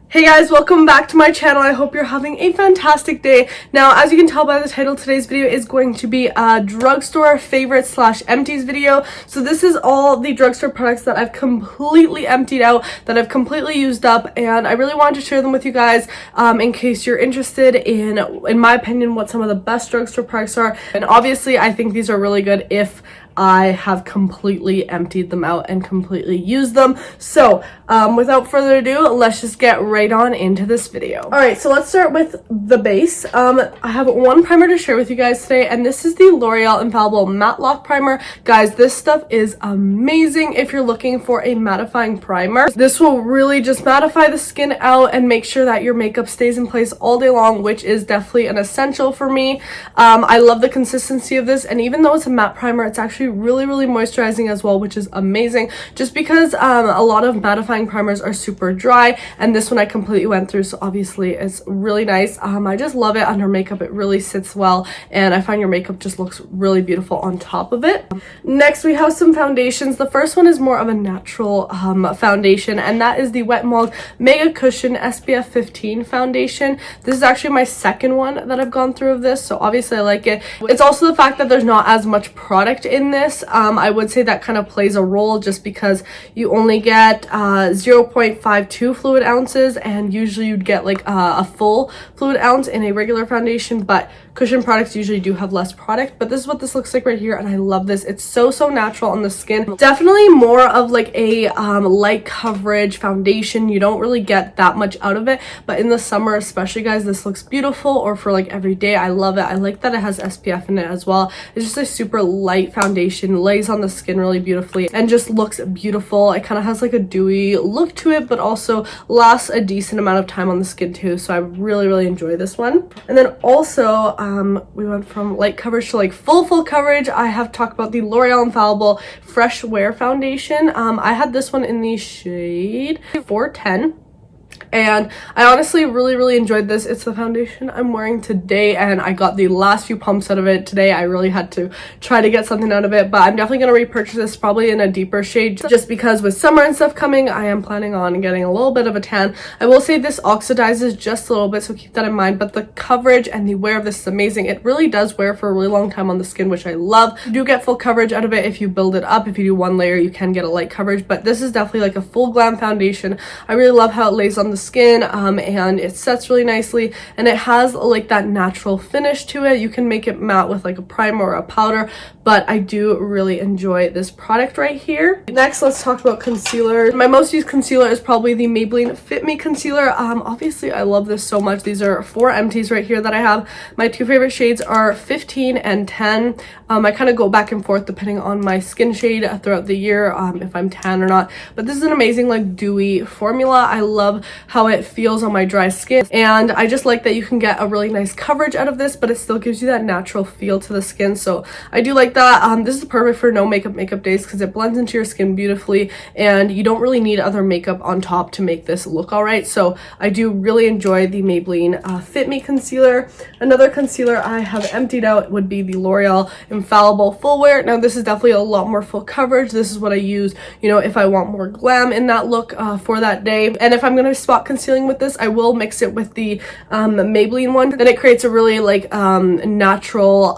Hey guys, welcome back to my channel. I hope you're having a fantastic day. Now, as you can tell by the title, today's video is going to be a drugstore favorite slash empties video. So this is all the drugstore products that I've completely emptied out, that I've completely used up, and I really wanted to share them with you guys in case you're interested in my opinion, what some of the best drugstore products are. And obviously, I think these are really good if I have completely emptied them out and completely used them. So without further ado, let's just get right on into this video. All right, so let's start with the base. I have one primer to share with you guys today, and this is the L'Oreal Infallible Matte Lock Primer. Guys, this stuff is amazing if you're looking for a mattifying primer. This will really just mattify the skin out and make sure that your makeup stays in place all day long, which is definitely an essential for me. I love the consistency of this, and even though it's a matte primer, it's actually really moisturizing as well, which is amazing, just because a lot of mattifying primers are super dry, and this one I completely went through, so obviously it's really nice. I just love it under makeup. It really sits well, and I find your makeup just looks really beautiful on top of it. Next, we have some foundations. The first one is more of a natural foundation, and that is the Wet n Wild Mega Cushion SPF 15 foundation. This is actually my second one that I've gone through of this, so obviously I like it. It's also the fact that there's not as much product in this. I would say that kind of plays a role, just because you only get 0.52 fluid ounces, and usually you'd get like a full fluid ounce in a regular foundation, but cushion products usually do have less product. But this is what this looks like right here, and I love this. It's so natural on the skin. Definitely more of like a light coverage foundation. You don't really get that much out of it, but in the summer especially, guys, this looks beautiful, or for like every day. I love it. I like that it has SPF in it as well. It's just a super light foundation, lays on the skin really beautifully, and just looks beautiful. It kind of has like a dewy look to it, but also lasts a decent amount of time on the skin too, so I really enjoy this one. And then also we went from light coverage to like full coverage. I have talked about the L'Oreal Infallible Fresh Wear Foundation. I had this one in the shade 410, and I honestly really enjoyed this. It's the foundation I'm wearing today, and I got the last few pumps out of it today. I really had to try to get something out of it, but I'm definitely going to repurchase this, probably in a deeper shade, just because with summer and stuff coming, I am planning on getting a little bit of a tan. I will say this oxidizes just a little bit, so keep that in mind, but the coverage and the wear of this is amazing. It really does wear for a really long time on the skin, which I love. You do get full coverage out of it if you build it up. If you do one layer, you can get a light coverage, but this is definitely like a full glam foundation. I really love how it lays on the skin, and it sets really nicely, and it has like that natural finish to it. You can make it matte with like a primer or a powder, but I do really enjoy this product right here. Next, let's talk about concealer. My most used concealer is probably the Maybelline Fit Me concealer. Obviously I love this so much. These are 4 empties right here that I have. My 2 favorite shades are 15 and 10. I kind of go back and forth depending on my skin shade throughout the year, if I'm tan or not, but this is an amazing like dewy formula. I love how it feels on my dry skin, and I just like that you can get a really nice coverage out of this, but it still gives you that natural feel to the skin, so I do like that. This is perfect for no makeup days, because it blends into your skin beautifully, and you don't really need other makeup on top to make this look all right. So I do really enjoy the Maybelline Fit Me concealer. Another concealer I have emptied out would be the L'Oreal Infallible Full Wear. Now this is definitely a lot more full coverage. This is what I use, you know, if I want more glam in that look for that day. And if I'm going to spot concealing with this, I will mix it with the Maybelline one. Then it creates a really like natural,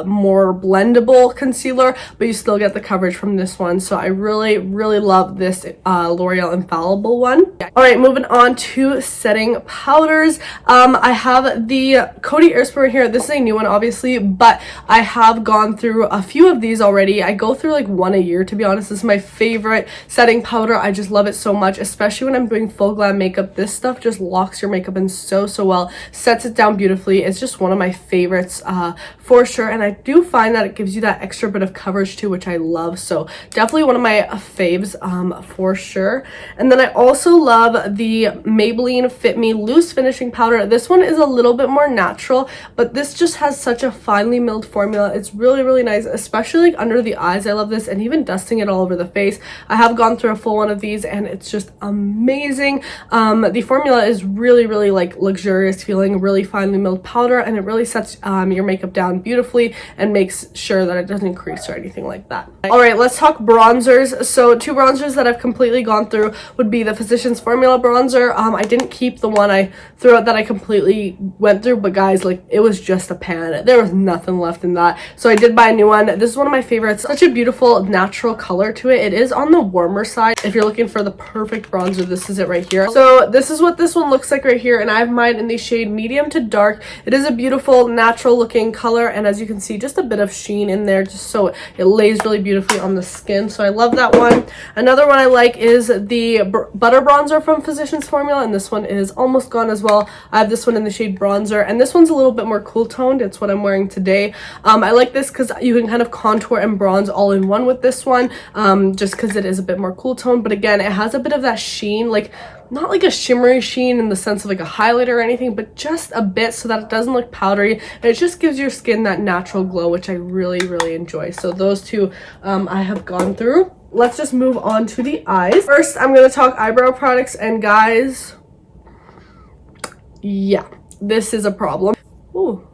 more blendable concealer, but you still get the coverage from this one. So I really love this L'Oreal Infallible one. All right, moving on to setting powders. I have the Coty Airspray here. This is a new one, obviously, but I have gone through a few of these already. I go through like one a year, to be honest. This is my favorite setting powder. I just love it so much, especially when I'm doing full glam makeup. This stuff just locks your makeup in so well, sets it down beautifully. It's just one of my favorites for sure, and I do find that it gives you that extra bit of coverage too, which I love. So definitely one of my faves for sure. And then I also love the Maybelline Fit Me Loose Finishing Powder. This one is a little bit more natural, but this just has such a finely milled formula. It's really nice, especially like under the eyes. I love this, and even dusting it all over the face. I have gone through a full one of these, and it's just amazing. The formula is really like luxurious feeling, really finely milled powder, and it really sets your makeup down beautifully and makes sure that it doesn't crease or anything like that. All right, let's talk bronzers. So two bronzers that I've completely gone through would be the Physicians Formula bronzer. I didn't keep the one I threw out that I completely went through, but guys, like, it was just a pan. There was nothing left in that, so I did buy a new one. This is one of my favorites. Such a beautiful natural color to it. It is on the warmer side. If you're looking for the perfect bronzer, this is it right here. So this is what this one looks like right here, and I have mine in the shade medium to dark. It is a beautiful natural looking color, and as you can see, just a bit of sheen in there, just so it lays really beautifully on the skin. So I love that one. Another one I like is the butter bronzer from Physicians Formula, and this one is almost gone as well. I have this one in the shade bronzer, and this one's a little bit more cool toned. It's what I'm wearing today. I like this because you can kind of contour and bronze all in one with this one, just because it is a bit more cool toned. But again, it has a bit of that sheen, like not like a shimmery sheen in the sense of like a highlighter or anything, but just a bit, so that it doesn't look powdery, and it just gives your skin that natural glow, which I really enjoy. So those two I have gone through. Let's just move on to the eyes. First, I'm going to talk eyebrow products, and guys, yeah, this is a problem. Ooh.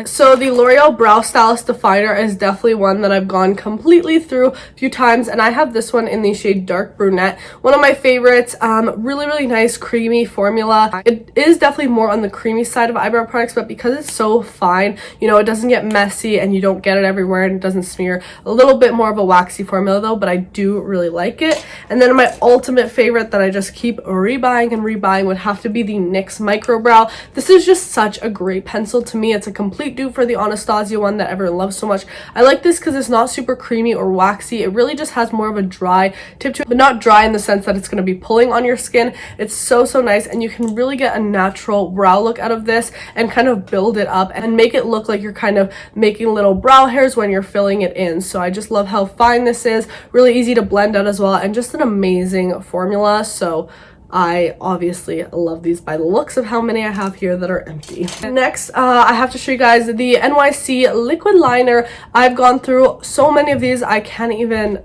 So the L'Oreal Brow Stylist Definer is definitely one that I've gone completely through a few times, and I have this one in the shade Dark Brunette. One of my favorites. Really nice creamy formula. It is definitely more on the creamy side of eyebrow products, but because it's so fine, you know, it doesn't get messy and you don't get it everywhere and it doesn't smear. A little bit more of a waxy formula though, but I do really like it. And then my ultimate favorite that I just keep rebuying and rebuying would have to be the NYX Micro Brow. This is just such a great pencil to me. It's a complete dupe for the Anastasia one that everyone loves so much. I like this because it's not super creamy or waxy. It really just has more of a dry tip to it, but not dry in the sense that it's going to be pulling on your skin. It's so nice, and you can really get a natural brow look out of this and kind of build it up and make it look like you're kind of making little brow hairs when you're filling it in. So I just love how fine this is, really easy to blend out as well, and just an amazing formula. So I obviously love these by the looks of how many I have here that are empty. Next, I have to show you guys the NYC liquid liner. I've gone through so many of these, I can't even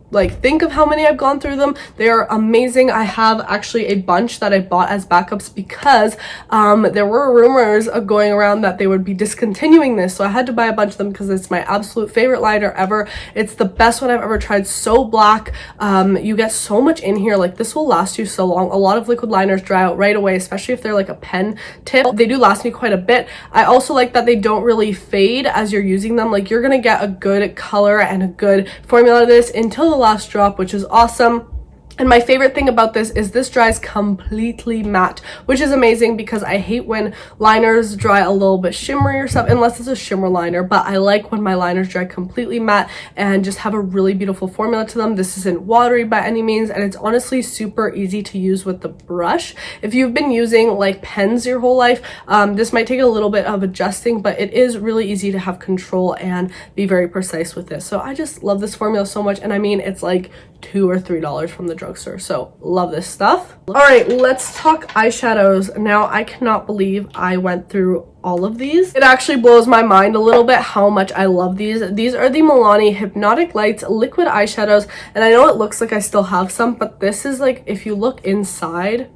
like think of how many I've gone through them. They are amazing. I have actually a bunch that I bought as backups because there were rumors of going around that they would be discontinuing this, so I had to buy a bunch of them because it's my absolute favorite liner ever. It's the best one I've ever tried. So black. You get so much in here. Like, this will last you so long. A lot of liquid liners dry out right away, especially if they're like a pen tip. They do last me quite a bit. I also like that they don't really fade as you're using them. Like, you're gonna get a good color and a good formula of this until the last drop, which is awesome. And my favorite thing about this is this dries completely matte, which is amazing because I hate when liners dry a little bit shimmery or something, unless it's a shimmer liner, but I like when my liners dry completely matte and just have a really beautiful formula to them. This isn't watery by any means, and it's honestly super easy to use with the brush. If you've been using like pens your whole life, this might take a little bit of adjusting, but it is really easy to have control and be very precise with this. So I just love this formula so much, and I mean, it's like $2 or $3 from the drugstore, so love this stuff. All right, let's talk eyeshadows. Now, I cannot believe I went through all of these. It actually blows my mind a little bit how much I love these. These are the Milani Hypnotic Lights liquid eyeshadows, and I know it looks like I still have some, but this is like, if you look inside,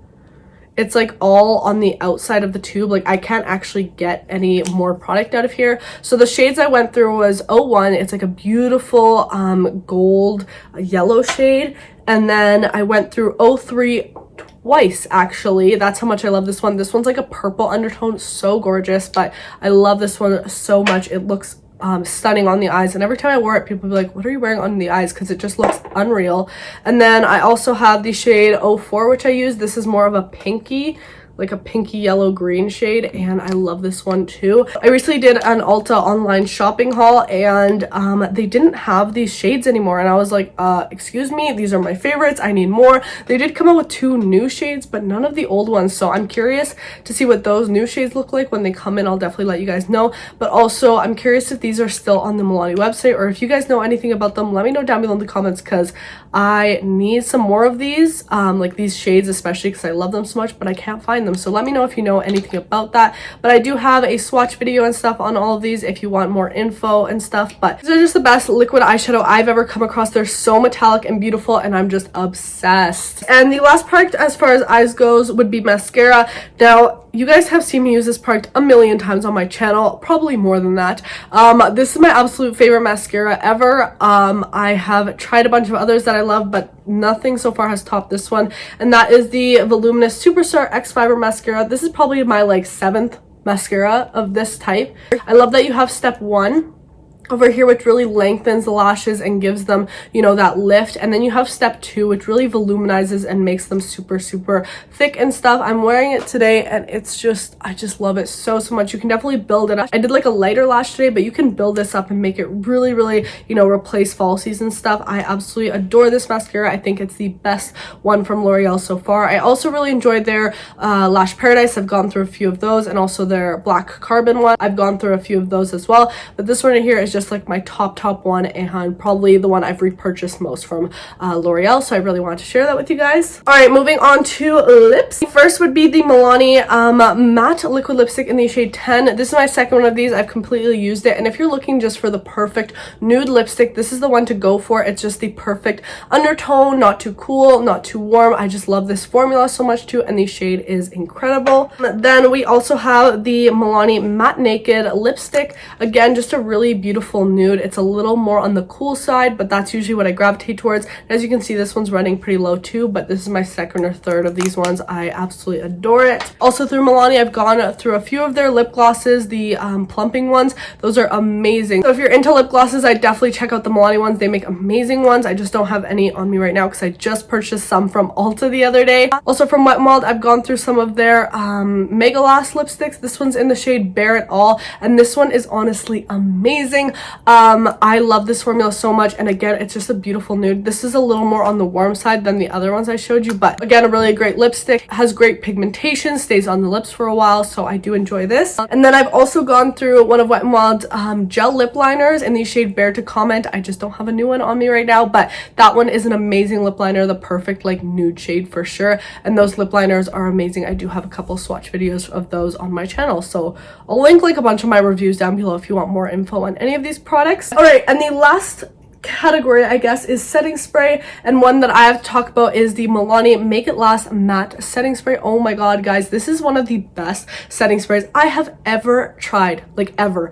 it's like all on the outside of the tube. Like, I can't actually get any more product out of here. So the shades I went through was 01. It's like a beautiful gold yellow shade. And then I went through 03 twice, actually. That's how much I love this one. This one's like a purple undertone, so gorgeous, but I love this one so much. It looks stunning on the eyes, and every time I wear it, people be like, what are you wearing on the eyes? Because it just looks unreal. And then I also have the shade 04, which I use. This is more of a pinky, like a pinky yellow green shade, and I love this one too. I recently did an Ulta online shopping haul, and they didn't have these shades anymore, and I was like, excuse me, these are my favorites, I need more. They did come out with 2 new shades, but none of the old ones, so I'm curious to see what those new shades look like when they come in. I'll definitely let you guys know, but also I'm curious if these are still on the Milani website, or if you guys know anything about them, let me know down below in the comments, because I need some more of these, like these shades especially, because I love them so much, but I can't find them. them. So let me know if you know anything about that. But I do have a swatch video and stuff on all of these if you want more info and stuff. But these are just the best liquid eyeshadow I've ever come across. They're so metallic and beautiful, and I'm just obsessed. And the last product as far as eyes goes would be mascara. Now, you guys have seen me use this product a million times on my channel, probably more than that. This is my absolute favorite mascara ever. I have tried a bunch of others that I love, but nothing so far has topped this one, and that is the Voluminous Superstar X Fiber Mascara. This is probably my like 7th mascara of this type. I love that you have step 1 over here, which really lengthens the lashes and gives them, you know, that lift, and then you have step 2, which really voluminizes and makes them super thick and stuff. I'm wearing it today, and it's just, I just love it so much. You can definitely build it up. I did like a lighter lash today, but you can build this up and make it really, you know, replace fall season stuff. I absolutely adore this mascara. I think it's the best one from L'Oreal so far. I also really enjoyed their Lash Paradise. I've gone through a few of those, and also their Black Carbon one. I've gone through a few of those as well, but this one right here is just like my top one, and probably the one I've repurchased most from L'Oreal, so I really wanted to share that with you guys. All right, moving on to lips. First would be the Milani matte liquid lipstick in the shade 10. This is my second one of these. I've completely used it, and if you're looking just for the perfect nude lipstick, this is the one to go for. It's just the perfect undertone, not too cool, not too warm. I just love this formula so much too, and the shade is incredible. Then we also have the Milani Matte Naked lipstick. Again, just a really beautiful nude. It's a little more on the cool side, but that's usually what I gravitate towards. As you can see, this one's running pretty low too, but this is my second or third of these ones. I absolutely adore it. Also through Milani, I've gone through a few of their lip glosses, the plumping ones. Those are amazing. So if you're into lip glosses, I definitely check out the Milani ones. They make amazing ones. I just don't have any on me right now because I just purchased some from Ulta the other day. Also from Wet n Wild, I've gone through some of their Mega Last lipsticks. This one's in the shade Bare It All, and this one is honestly amazing. I love this formula so much, and again, it's just a beautiful nude. This is a little more on the warm side than the other ones I showed you, but again, a really great lipstick. Has great pigmentation, stays on the lips for a while, so I do enjoy this. And then I've also gone through one of Wet n Wild's gel lip liners in the shade Bare to Comment. I just don't have a new one on me right now, but that one is an amazing lip liner, the perfect like nude shade for sure, and those lip liners are amazing. I do have a couple swatch videos of those on my channel, so I'll link like a bunch of my reviews down below if you want more info on any of these products. All right, and the last category, I guess, is setting spray, and one that I have to talk about is the Milani Make It Last Matte Setting Spray. Oh my god, guys, this is one of the best setting sprays I have ever tried, like ever.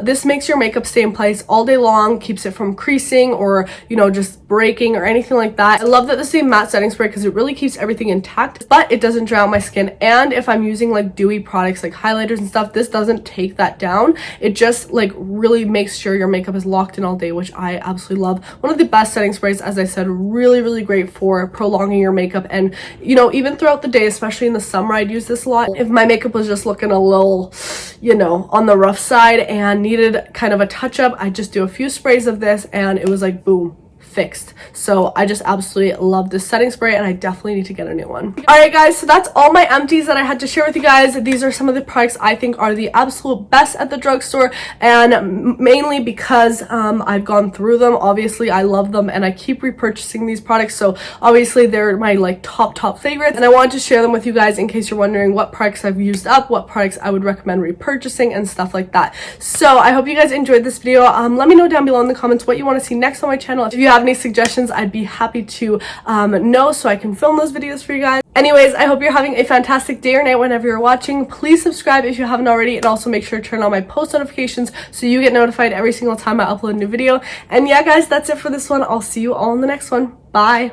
This makes your makeup stay in place all day long, keeps it from creasing or, you know, just breaking or anything like that. I love that this is a matte setting spray because it really keeps everything intact, but it doesn't drown my skin. And if I'm using like dewy products like highlighters and stuff, this doesn't take that down. It just like really makes sure your makeup is locked in all day, which I absolutely love. One of the best setting sprays, as I said, really great for prolonging your makeup, and you know, even throughout the day, especially in the summer, I'd use this a lot if my makeup was just looking a little, you know, on the rough side and needed kind of a touch up. I just do a few sprays of this and it was like boom, fixed. So I just absolutely love this setting spray, and I definitely need to get a new one. All right guys, so that's all my empties that I had to share with you guys. These are some of the products I think are the absolute best at the drugstore, and mainly because I've gone through them. Obviously I love them and I keep repurchasing these products, so obviously they're my like top favorites, and I wanted to share them with you guys in case you're wondering what products I've used up, what products I would recommend repurchasing and stuff like that. So I hope you guys enjoyed this video. Let me know down below in the comments what you want to see next on my channel. If you have any suggestions, I'd be happy to know so I can film those videos for you guys. Anyways, I hope you're having a fantastic day or night whenever you're watching. Please subscribe if you haven't already, and also make sure to turn on my post notifications so you get notified every single time I upload a new video. And yeah guys, that's it for this one. I'll see you all in the next one. Bye.